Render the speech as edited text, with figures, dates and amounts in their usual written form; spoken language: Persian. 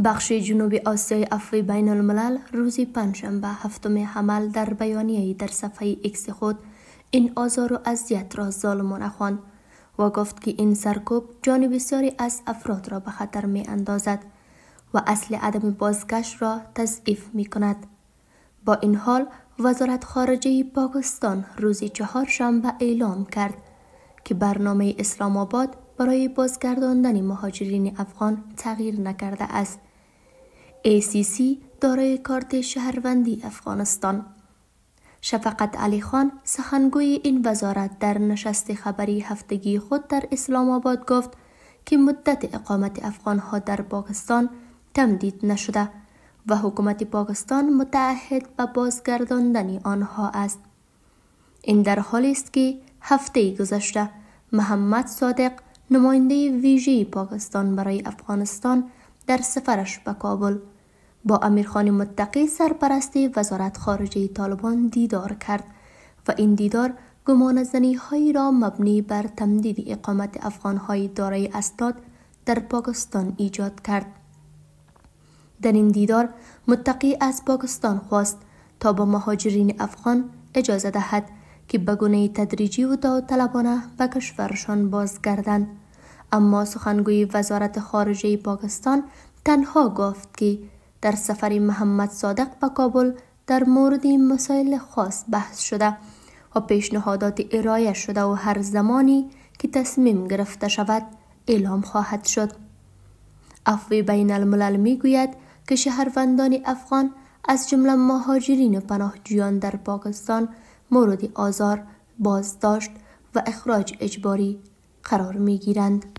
بخش جنوبی آسیای عفو بین الملل روز پنجشنبه هفتم حمل در بیانیه‌ای در صفحه ایکس خود این آزار و اذیت را ظالمانه خواند و گفت که این سرکوب جان بسیاری از افراد را به خطر می اندازد و اصل عدم بازگشت را تضعیف می کند. با این حال وزارت خارجه پاکستان روز چهارشنبه اعلام کرد که برنامه اسلام آباد برای بازگرداندن مهاجرین افغان تغییر نکرده است. ACC دارای کارت شهروندی افغانستان. شفقت علی خان سخنگوی این وزارت در نشست خبری هفتگی خود در اسلام آباد گفت که مدت اقامت افغانها در پاکستان تمدید نشده و حکومت پاکستان متعهد به بازگرداندن آنها است. این در حالی است که هفته گذشته محمد صادق نماینده ویژه پاکستان برای افغانستان در سفرش به کابل با امیرخان متقی سرپرست وزارت خارجه طالبان دیدار کرد و این دیدار گمانه‌زنی‌هایی را مبنی بر تمدید اقامت افغان‌های دارای اسناد در پاکستان ایجاد کرد. در این دیدار متقی از پاکستان خواست تا به مهاجرین افغان اجازه دهد که به گونه تدریجی و داوطلبانه به کشورشان بازگردند، اما سخنگوی وزارت خارجه پاکستان تنها گفت که در سفر محمد صادق به کابل در مورد مسائل خاص بحث شده و پیشنهادات ارائه شده و هر زمانی که تصمیم گرفته شود اعلام خواهد شد. عفو بین الملل می گوید که شهروندان افغان از جمله مهاجرین و پناهجویان در پاکستان مورد آزار، بازداشت و اخراج اجباری قرار می گیرند.